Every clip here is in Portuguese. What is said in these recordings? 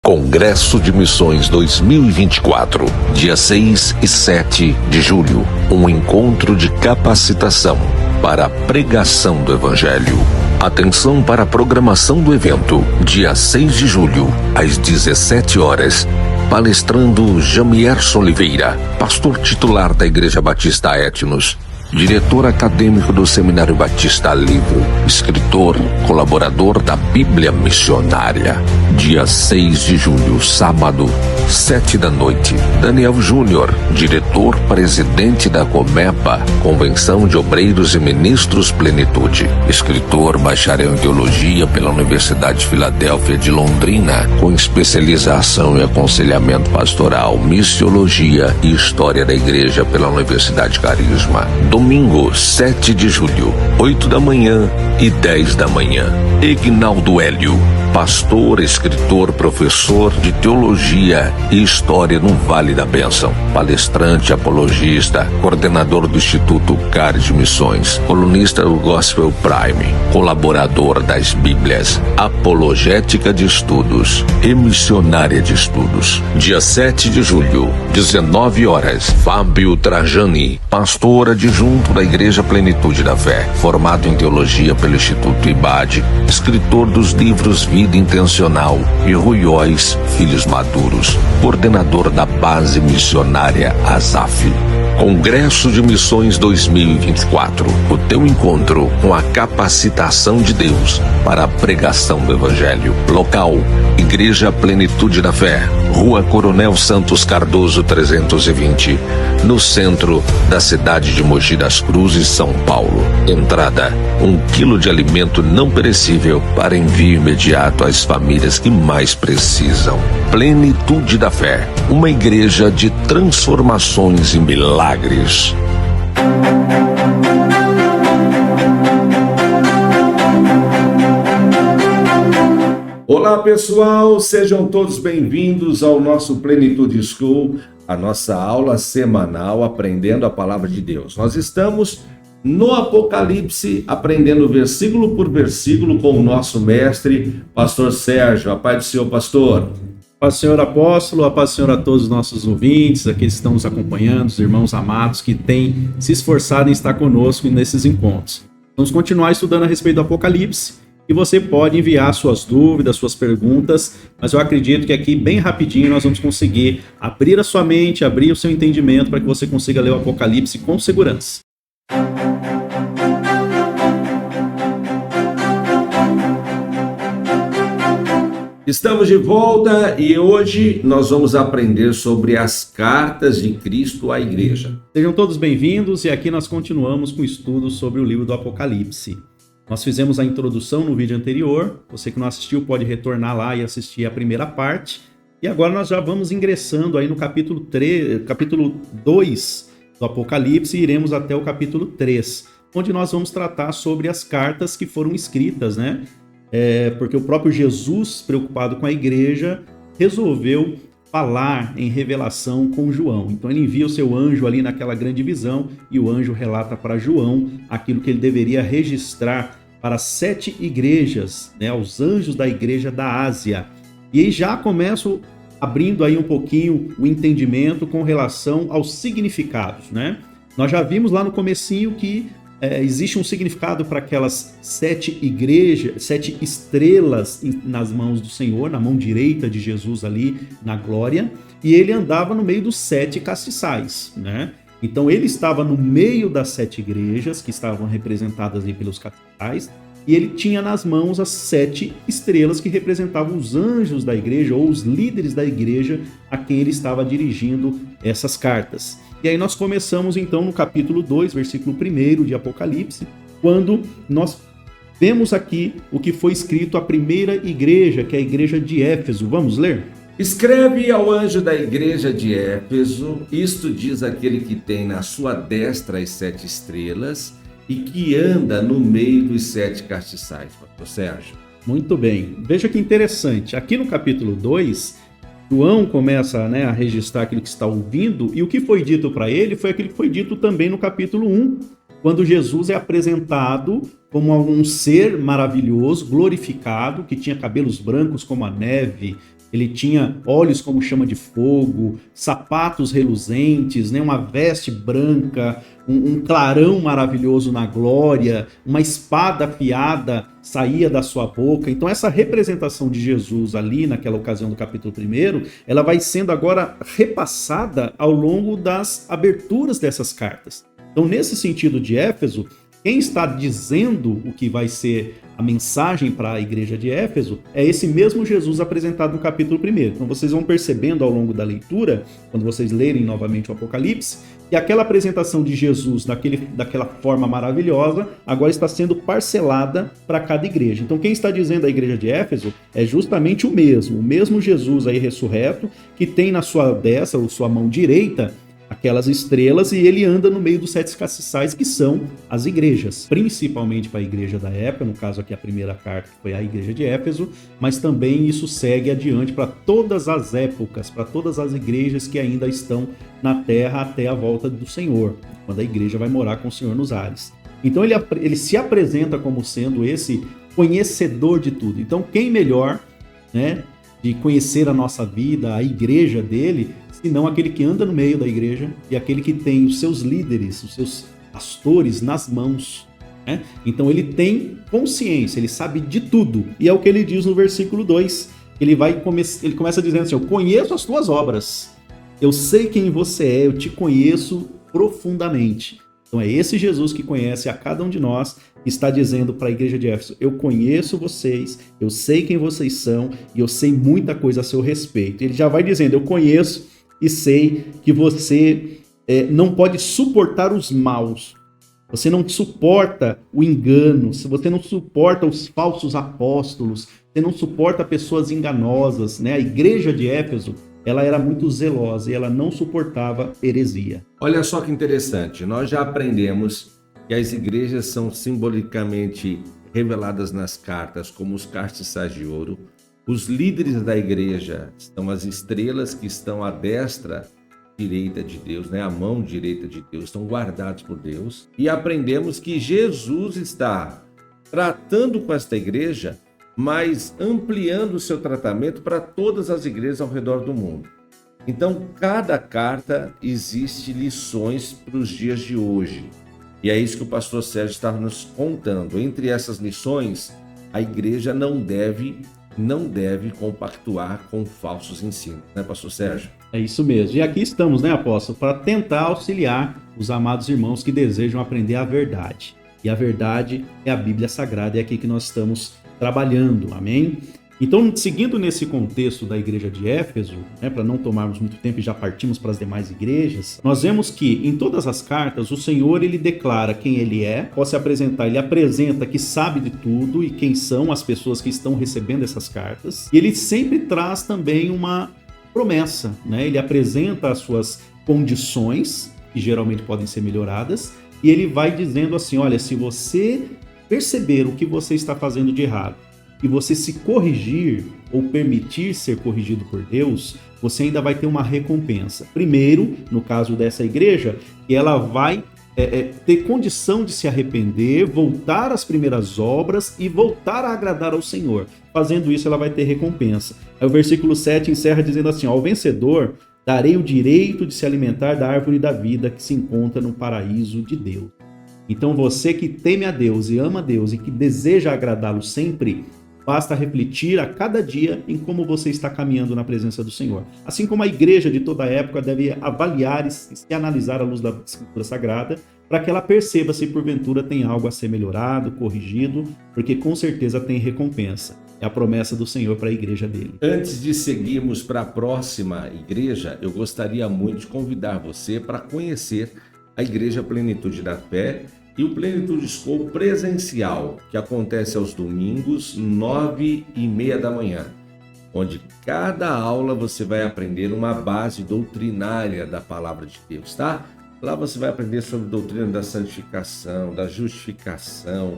Congresso de Missões 2024, dia 6 e 7 de julho, um encontro de capacitação para a pregação do Evangelho. Atenção para a programação do evento, dia 6 de julho, às 17 horas, palestrando Jamierson Oliveira, pastor titular da Igreja Batista Etnos, diretor acadêmico do Seminário Batista Livre, escritor, colaborador da Bíblia Missionária. Dia 6 de julho, sábado, 7 da noite, Daniel Júnior, diretor-presidente da Comepa, Convenção de Obreiros e Ministros Plenitude, escritor, bacharel em Teologia pela Universidade de Filadélfia de Londrina, com especialização em aconselhamento pastoral, missiologia e história da Igreja pela Universidade Carisma. Domingo, 7 de julho, 8 da manhã e 10 da manhã. Ignaldo Hélio, pastor, escritor, professor de teologia e história no Vale da Bênção, palestrante, apologista, coordenador do Instituto CAR de Missões, colunista do Gospel Prime, colaborador das Bíblias, apologética de estudos e missionária de estudos. Dia 7 de julho, 19 horas, Fábio Trajani, pastor adjunto da Igreja Plenitude da Fé, formado em teologia pelo Instituto IBAD, escritor dos livros Vida Intencional e Ruióis, Filhos Maduros, coordenador da Base Missionária ASAF. Congresso de Missões 2024, o teu encontro com a capacitação de Deus para a pregação do Evangelho. Local, Igreja Plenitude da Fé, Rua Coronel Santos Cardoso 320, no centro da cidade de Mogi das Cruzes, São Paulo. Entrada, 1 quilo de alimento não perecível para envio imediato às famílias que mais precisam. Plenitude da Fé, uma igreja de transformações e milagres. Olá pessoal, sejam todos bem-vindos ao nosso Plenitude School, a nossa aula semanal aprendendo a palavra de Deus. Nós estamos no Apocalipse, aprendendo versículo por versículo com o nosso mestre, pastor Sérgio. A paz do Senhor, pastor. A paz do Senhor, apóstolo, a paz do Senhor a todos os nossos ouvintes, aqueles que estão nos acompanhando, os irmãos amados que têm se esforçado em estar conosco nesses encontros. Vamos continuar estudando a respeito do Apocalipse. E você pode enviar suas dúvidas, suas perguntas, mas eu acredito que aqui, bem rapidinho, nós vamos conseguir abrir a sua mente, abrir o seu entendimento para que você consiga ler o Apocalipse com segurança. Estamos de volta e hoje nós vamos aprender sobre as cartas de Cristo à igreja. Sejam todos bem-vindos e aqui nós continuamos com o estudo sobre o livro do Apocalipse. Nós fizemos a introdução no vídeo anterior, você que não assistiu pode retornar lá e assistir a primeira parte. E agora nós já vamos ingressando aí no capítulo 2 do Apocalipse e iremos até o capítulo 3, onde nós vamos tratar sobre as cartas que foram escritas, né? Porque o próprio Jesus, preocupado com a igreja, resolveu falar em revelação com João. Então ele envia o seu anjo ali naquela grande visão e o anjo relata para João aquilo que ele deveria registrar para 7 igrejas, né, os anjos da igreja da Ásia. E aí já começo abrindo aí um pouquinho o entendimento com relação aos significados, né? Nós já vimos lá no comecinho que existe um significado para aquelas 7 igrejas, 7 estrelas nas mãos do Senhor, na mão direita de Jesus ali na glória, e ele andava no meio dos 7 castiçais, né? Então ele estava no meio das 7 igrejas que estavam representadas ali pelos castiçais, e ele tinha nas mãos as 7 estrelas que representavam os anjos da igreja ou os líderes da igreja a quem ele estava dirigindo essas cartas. E aí nós começamos então no capítulo 2, versículo 1 de Apocalipse, quando nós vemos aqui o que foi escrito à primeira igreja, que é a igreja de Éfeso. Vamos ler? Escreve ao anjo da igreja de Éfeso, isto diz aquele que tem na sua destra as 7 estrelas e que anda no meio dos 7 castiçais, pastor Sérgio. Muito bem, veja que interessante, aqui no capítulo 2, João começa, a registrar aquilo que está ouvindo, e o que foi dito para ele foi aquilo que foi dito também no capítulo 1, quando Jesus é apresentado como um ser maravilhoso, glorificado, que tinha cabelos brancos como a neve, ele tinha olhos como chama de fogo, sapatos reluzentes, né? Uma veste branca, um clarão maravilhoso na glória, uma espada afiada saía da sua boca. Então essa representação de Jesus ali naquela ocasião do capítulo 1, ela vai sendo agora repassada ao longo das aberturas dessas cartas. Então nesse sentido de Éfeso, quem está dizendo o que vai ser a mensagem para a igreja de Éfeso é esse mesmo Jesus apresentado no capítulo 1. Então vocês vão percebendo ao longo da leitura, quando vocês lerem novamente o Apocalipse, que aquela apresentação de Jesus daquela forma maravilhosa agora está sendo parcelada para cada igreja. Então quem está dizendo a igreja de Éfeso é justamente o mesmo Jesus aí ressurreto, que tem na sua destra ou sua mão direita aquelas estrelas, e ele anda no meio dos 7 castiçais, que são as igrejas, principalmente para a igreja da época, no caso aqui a primeira carta que foi a igreja de Éfeso, mas também isso segue adiante para todas as épocas, para todas as igrejas que ainda estão na terra até a volta do Senhor, quando a igreja vai morar com o Senhor nos ares. Então ele se apresenta como sendo esse conhecedor de tudo. Então quem melhor, né, de conhecer a nossa vida, a igreja dele, senão aquele que anda no meio da igreja e aquele que tem os seus líderes, os seus pastores nas mãos, né? Então ele tem consciência, ele sabe de tudo. E é o que ele diz no versículo 2. Ele começa dizendo assim: eu conheço as tuas obras, eu sei quem você é, eu te conheço profundamente. Então é esse Jesus que conhece a cada um de nós, que está dizendo para a igreja de Éfeso: eu conheço vocês, eu sei quem vocês são e eu sei muita coisa a seu respeito. Ele já vai dizendo: eu conheço e sei que você não pode suportar os maus, você não suporta o engano, você não suporta os falsos apóstolos, você não suporta pessoas enganosas, né? A igreja de Éfeso, ela era muito zelosa e ela não suportava heresia. Olha só que interessante, nós já aprendemos que as igrejas são simbolicamente reveladas nas cartas como os castiçais de ouro. Os líderes da igreja são as estrelas que estão à destra direita de Deus, né? A mão direita de Deus, estão guardados por Deus. E aprendemos que Jesus está tratando com esta igreja, mas ampliando o seu tratamento para todas as igrejas ao redor do mundo. Então, cada carta existe lições para os dias de hoje. E é isso que o pastor Sérgio estava nos contando. Entre essas lições, a igreja não deve compactuar com falsos ensinos, né, pastor Sérgio? É isso mesmo. E aqui estamos, né, apóstolo, para tentar auxiliar os amados irmãos que desejam aprender a verdade. E a verdade é a Bíblia Sagrada, é aqui que nós estamos trabalhando, amém? Então, seguindo nesse contexto da igreja de Éfeso, né, para não tomarmos muito tempo e já partimos para as demais igrejas, nós vemos que em todas as cartas o Senhor ele declara quem ele é, pode se apresentar, ele apresenta que sabe de tudo e quem são as pessoas que estão recebendo essas cartas. E ele sempre traz também uma promessa, né? Ele apresenta as suas condições, que geralmente podem ser melhoradas, e ele vai dizendo assim: olha, se você perceber o que você está fazendo de errado, e você se corrigir ou permitir ser corrigido por Deus, você ainda vai ter uma recompensa. Primeiro, no caso dessa igreja, que ela vai ter condição de se arrepender, voltar às primeiras obras e voltar a agradar ao Senhor. Fazendo isso, ela vai ter recompensa. Aí o versículo 7 encerra dizendo assim: ao vencedor darei o direito de se alimentar da árvore da vida que se encontra no paraíso de Deus. Então você que teme a Deus e ama a Deus e que deseja agradá-lo sempre, basta refletir a cada dia em como você está caminhando na presença do Senhor. Assim como a igreja de toda época deve avaliar e se analisar à luz da Escritura Sagrada, para que ela perceba se porventura tem algo a ser melhorado, corrigido, porque com certeza tem recompensa. É a promessa do Senhor para a igreja dele. Antes de seguirmos para a próxima igreja, eu gostaria muito de convidar você para conhecer a Igreja Plenitude da Fé e o Plenitude School presencial, que acontece aos domingos, 9h30 da manhã, onde cada aula você vai aprender uma base doutrinária da Palavra de Deus, tá? Lá você vai aprender sobre a doutrina da santificação, da justificação,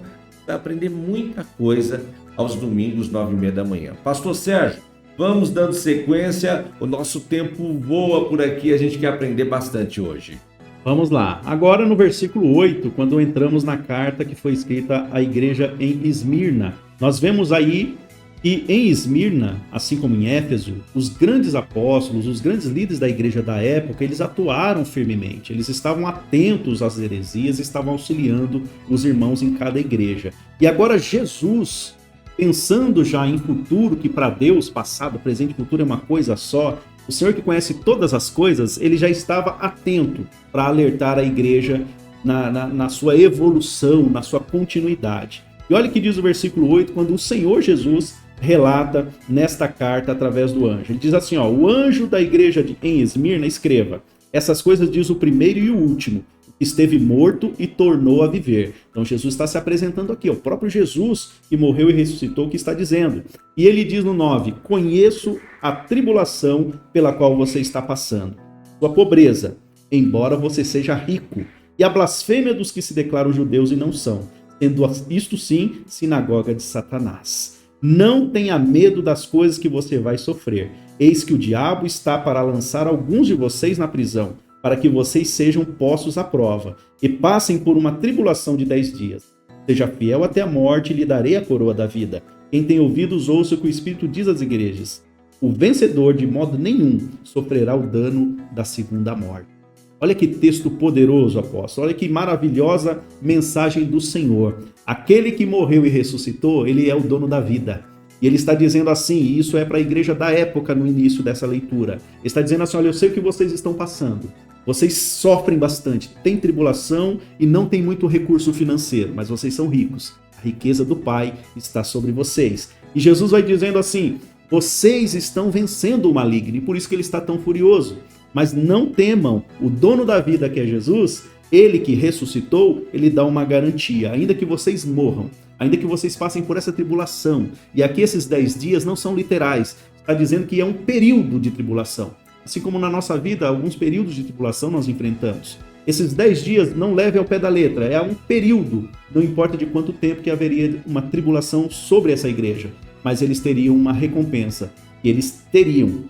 vai aprender muita coisa aos domingos, 9h30 da manhã. Pastor Sérgio, vamos dando sequência, o nosso tempo voa por aqui, a gente quer aprender bastante hoje. Vamos lá. Agora no versículo 8, quando entramos na carta que foi escrita à igreja em Esmirna, nós vemos aí E em Esmirna, assim como em Éfeso, os grandes apóstolos, os grandes líderes da igreja da época, eles atuaram firmemente, eles estavam atentos às heresias, estavam auxiliando os irmãos em cada igreja. E agora Jesus, pensando já em futuro, que para Deus, passado, presente e futuro é uma coisa só, o Senhor que conhece todas as coisas, ele já estava atento para alertar a igreja na sua evolução, na sua continuidade. E olha o que diz o versículo 8, quando o Senhor Jesus relata nesta carta através do anjo. Ele diz assim, ó, o anjo da igreja em Esmirna escreva, essas coisas diz o primeiro e o último, esteve morto e tornou a viver. Então Jesus está se apresentando aqui, o próprio Jesus que morreu e ressuscitou que está dizendo. E ele diz no 9, conheço a tribulação pela qual você está passando, sua pobreza, embora você seja rico, e a blasfêmia dos que se declaram judeus e não são, sendo isto sim sinagoga de Satanás. Não tenha medo das coisas que você vai sofrer. Eis que o diabo está para lançar alguns de vocês na prisão, para que vocês sejam postos à prova, e passem por uma tribulação de 10 dias. Seja fiel até a morte, e lhe darei a coroa da vida. Quem tem ouvidos, ouça o que o Espírito diz às igrejas. O vencedor, de modo nenhum, sofrerá o dano da segunda morte. Olha que texto poderoso, apóstolo. Olha que maravilhosa mensagem do Senhor. Aquele que morreu e ressuscitou, ele é o dono da vida. E ele está dizendo assim, e isso é para a igreja da época no início dessa leitura. Ele está dizendo assim, olha, eu sei o que vocês estão passando. Vocês sofrem bastante, tem tribulação e não tem muito recurso financeiro, mas vocês são ricos. A riqueza do Pai está sobre vocês. E Jesus vai dizendo assim, vocês estão vencendo o maligno, e por isso que ele está tão furioso. Mas não temam, o dono da vida que é Jesus, ele que ressuscitou, ele dá uma garantia, ainda que vocês morram, ainda que vocês passem por essa tribulação, e aqui esses 10 dias não são literais, está dizendo que é um período de tribulação. Assim como na nossa vida, alguns períodos de tribulação nós enfrentamos. Esses 10 dias não leve ao pé da letra, é um período, não importa de quanto tempo que haveria uma tribulação sobre essa igreja, mas eles teriam uma recompensa, e eles teriam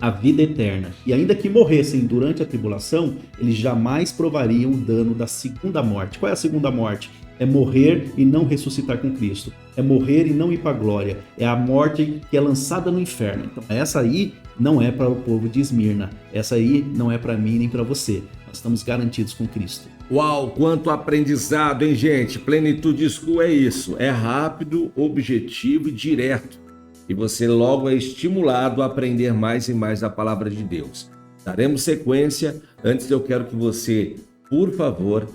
a vida eterna. E ainda que morressem durante a tribulação, eles jamais provariam o dano da segunda morte. Qual é a segunda morte? É morrer e não ressuscitar com Cristo. É morrer e não ir para a glória. É a morte que é lançada no inferno. Então essa aí não é para o povo de Esmirna. Essa aí não é para mim nem para você. Nós estamos garantidos com Cristo. Uau, quanto aprendizado, hein, gente? Plenitude School é isso. É rápido, objetivo e direto. E você logo é estimulado a aprender mais e mais a palavra de Deus. Daremos sequência. Antes eu quero que você, por favor,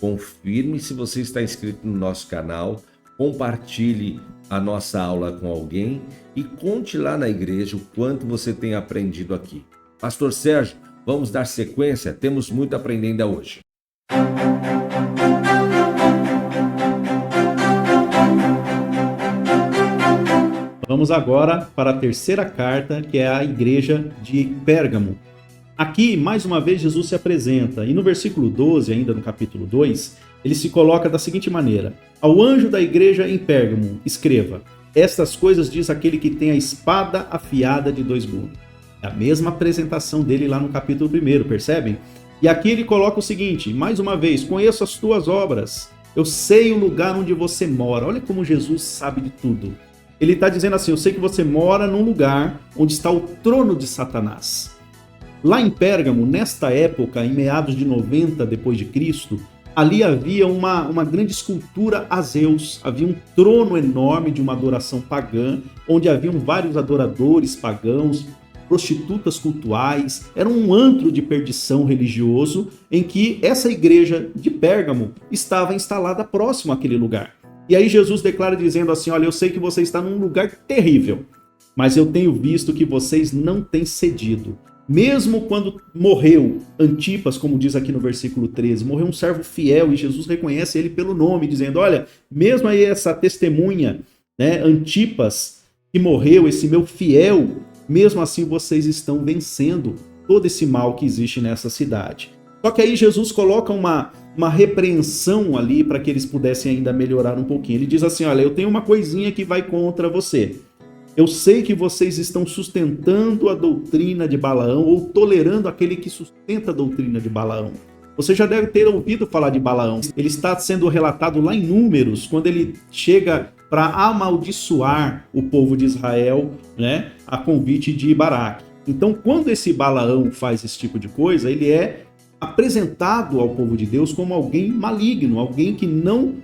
confirme se você está inscrito no nosso canal, compartilhe a nossa aula com alguém e conte lá na igreja o quanto você tem aprendido aqui. Pastor Sérgio, vamos dar sequência? Temos muito a aprender ainda hoje. Vamos agora para a terceira carta, que é a igreja de Pérgamo. Aqui, mais uma vez, Jesus se apresenta, e no versículo 12, ainda no capítulo 2, ele se coloca da seguinte maneira: ao anjo da igreja em Pérgamo, escreva, estas coisas diz aquele que tem a espada afiada de 2 gumes. É a mesma apresentação dele lá no capítulo 1, percebem? E aqui ele coloca o seguinte, mais uma vez, conheço as tuas obras, eu sei o lugar onde você mora. Olha como Jesus sabe de tudo. Ele está dizendo assim, eu sei que você mora num lugar onde está o trono de Satanás. Lá em Pérgamo, nesta época, em meados de 90 depois de Cristo, ali havia uma grande escultura a Zeus, havia um trono enorme de uma adoração pagã, onde haviam vários adoradores pagãos, prostitutas cultuais, era um antro de perdição religioso, em que essa igreja de Pérgamo estava instalada próximo àquele lugar. E aí Jesus declara dizendo assim, olha, eu sei que você está num lugar terrível, mas eu tenho visto que vocês não têm cedido. Mesmo quando morreu Antipas, como diz aqui no versículo 13, morreu um servo fiel e Jesus reconhece ele pelo nome, dizendo, olha, mesmo aí essa testemunha, né, Antipas, que morreu, esse meu fiel, mesmo assim vocês estão vencendo todo esse mal que existe nessa cidade. Só que aí Jesus coloca uma repreensão ali para que eles pudessem ainda melhorar um pouquinho. Ele diz assim, olha, eu tenho uma coisinha que vai contra você. Eu sei que vocês estão sustentando a doutrina de Balaão ou tolerando aquele que sustenta a doutrina de Balaão. Você já deve ter ouvido falar de Balaão. Ele está sendo relatado lá em Números, quando ele chega para amaldiçoar o povo de Israel, né, a convite de Baraque. Então, quando esse Balaão faz esse tipo de coisa, ele é apresentado ao povo de Deus como alguém maligno, alguém que não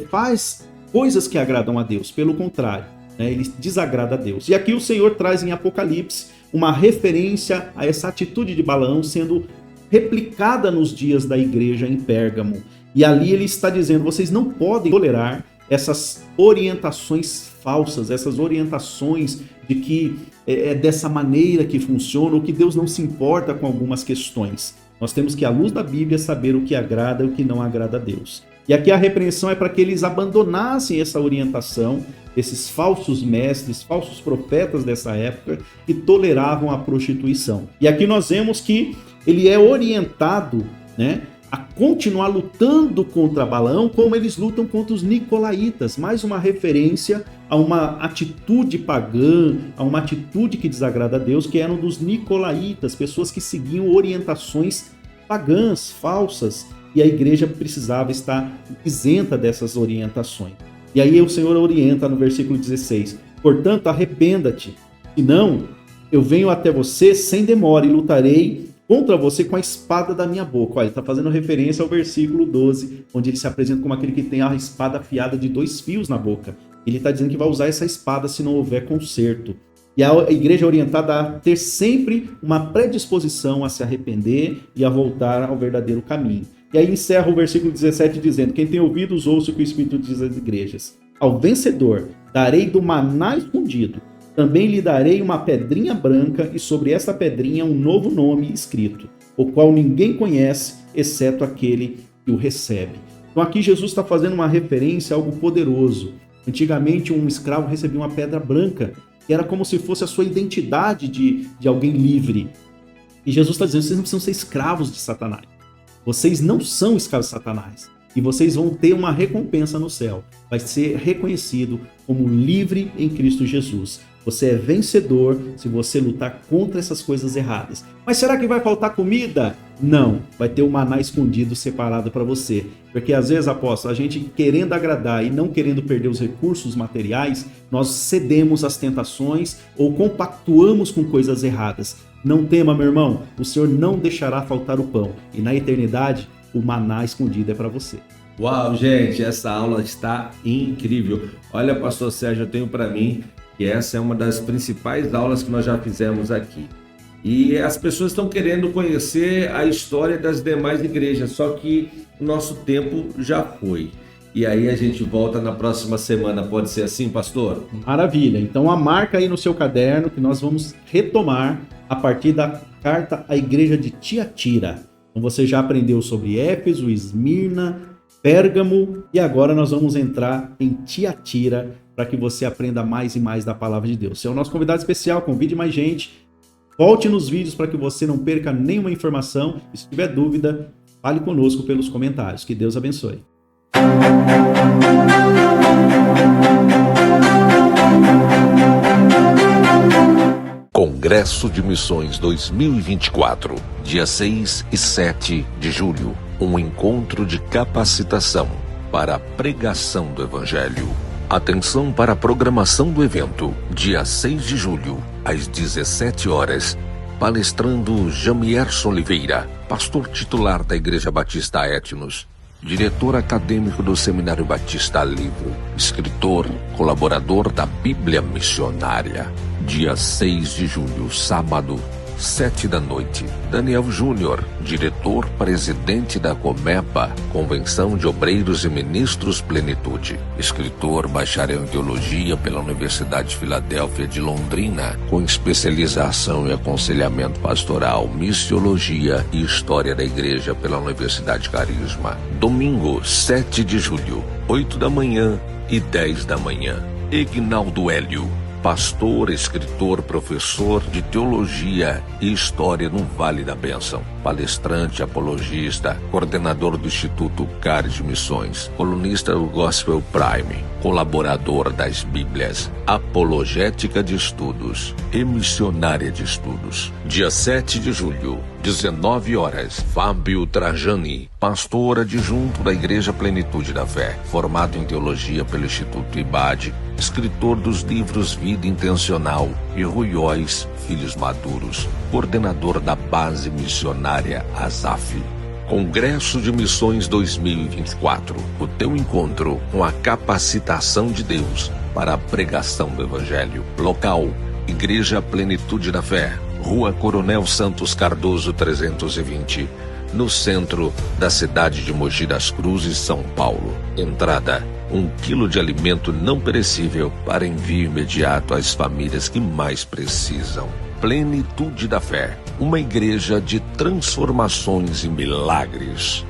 faz coisas que agradam a Deus, pelo contrário, né, ele desagrada a Deus. E aqui o Senhor traz em Apocalipse uma referência a essa atitude de Balaão sendo replicada nos dias da igreja em Pérgamo. E ali ele está dizendo, vocês não podem tolerar essas orientações falsas, essas orientações de que é dessa maneira que funciona, ou que Deus não se importa com algumas questões. Nós temos que, à luz da Bíblia, saber o que agrada e o que não agrada a Deus. E aqui a repreensão é para que eles abandonassem essa orientação, esses falsos mestres, falsos profetas dessa época, que toleravam a prostituição. E aqui nós vemos que ele é orientado, né, a continuar lutando contra Balaão, como eles lutam contra os nicolaítas. Mais uma referência a uma atitude pagã, a uma atitude que desagrada a Deus, que eram dos nicolaítas, pessoas que seguiam orientações pagãs, falsas, e a igreja precisava estar isenta dessas orientações. E aí o Senhor orienta no versículo 16, portanto, arrependa-te, senão eu venho até você sem demora e lutarei contra você com a espada da minha boca. Olha, ele está fazendo referência ao versículo 12, onde ele se apresenta como aquele que tem a espada afiada de 2 fios na boca. Ele está dizendo que vai usar essa espada se não houver conserto. E a igreja é orientada a ter sempre uma predisposição a se arrepender e a voltar ao verdadeiro caminho. E aí encerra o versículo 17 dizendo, quem tem ouvidos ouça o que o Espírito diz às igrejas. Ao vencedor darei do maná escondido, também lhe darei uma pedrinha branca e sobre esta pedrinha um novo nome escrito, o qual ninguém conhece, exceto aquele que o recebe. Então aqui Jesus está fazendo uma referência a algo poderoso. Antigamente um escravo recebia uma pedra branca, que era como se fosse a sua identidade de alguém livre. E Jesus está dizendo, vocês não precisam ser escravos de Satanás. Vocês não são escravos de Satanás. E vocês vão ter uma recompensa no céu. Vai ser reconhecido como livre em Cristo Jesus. Você é vencedor se você lutar contra essas coisas erradas. Mas será que vai faltar comida? Não, vai ter o maná escondido separado para você. Porque às vezes, apóstolo, a gente querendo agradar e não querendo perder os recursos materiais, nós cedemos às tentações ou compactuamos com coisas erradas. Não tema, meu irmão, o Senhor não deixará faltar o pão. E na eternidade, o maná escondido é para você. Uau, gente, essa aula está incrível. Olha, pastor Sérgio, eu tenho para mim que essa é uma das principais aulas que nós já fizemos aqui. E as pessoas estão querendo conhecer a história das demais igrejas, só que o nosso tempo já foi. E aí a gente volta na próxima semana, pode ser assim, pastor? Maravilha, então marca aí no seu caderno que nós vamos retomar a partir da carta à igreja de Tiatira. Então você já aprendeu sobre Éfeso, Esmirna, Pérgamo e agora nós vamos entrar em Tiatira para que você aprenda mais e mais da palavra de Deus. Você é o nosso convidado especial, convide mais gente, volte nos vídeos para que você não perca nenhuma informação. E se tiver dúvida, fale conosco pelos comentários. Que Deus abençoe. Congresso de Missões 2024, dia 6 e 7 de julho. Um encontro de capacitação para a pregação do Evangelho. Atenção para a programação do evento, dia 6 de julho, às 17 horas. Palestrando Jamierson Oliveira, pastor titular da Igreja Batista Etnos, diretor acadêmico do Seminário Batista Livre, escritor, colaborador da Bíblia Missionária. Dia 6 de julho, sábado, 7 da noite. Daniel Júnior, diretor-presidente da Comepa, Convenção de Obreiros e Ministros Plenitude. Escritor, bacharel em Teologia pela Universidade de Filadélfia de Londrina, com especialização em aconselhamento pastoral, missiologia e história da igreja pela Universidade Carisma. Domingo, 7 de julho, 8 da manhã e 10 da manhã. Ignaldo Hélio, pastor, escritor, professor de teologia e história no Vale da Bênção, palestrante, apologista, coordenador do Instituto Caris de Missões, colunista do Gospel Prime, colaborador das Bíblias, apologética de estudos e missionária de estudos. Dia 7 de julho, 19 horas, Fábio Trajani, pastor adjunto da Igreja Plenitude da Fé, formado em teologia pelo Instituto IBAD, escritor dos livros Vida Intencional e Ruióis, Filhos Maduros, coordenador da base missionária ASAF. Congresso de Missões 2024, o teu encontro com a capacitação de Deus para a pregação do Evangelho. Local, Igreja Plenitude da Fé, Rua Coronel Santos Cardoso 320, no centro da cidade de Mogi das Cruzes, São Paulo. Entrada: 1 quilo de alimento não perecível para envio imediato às famílias que mais precisam. Plenitude da Fé, uma igreja de transformações e milagres.